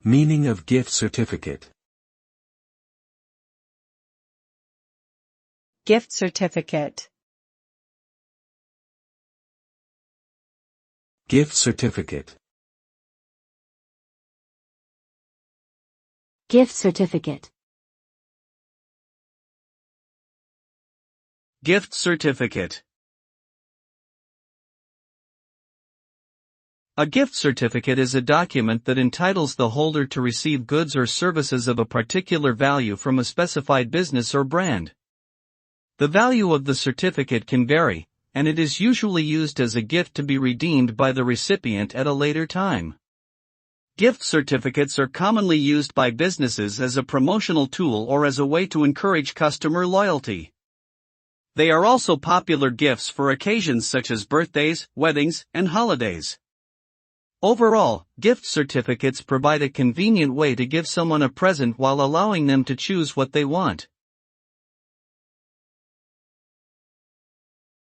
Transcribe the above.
Meaning of gift certificate. Gift certificate. Gift certificate. Gift certificate. Gift certificate. A gift certificate is a document that entitles the holder to receive goods or services of a particular value from a specified business or brand. The value of the certificate can vary, and it is usually used as a gift to be redeemed by the recipient at a later time. Gift certificates are commonly used by businesses as a promotional tool or as a way to encourage customer loyalty. They are also popular gifts for occasions such as birthdays, weddings, and holidays. Overall, gift certificates provide a convenient way to give someone a present while allowing them to choose what they want.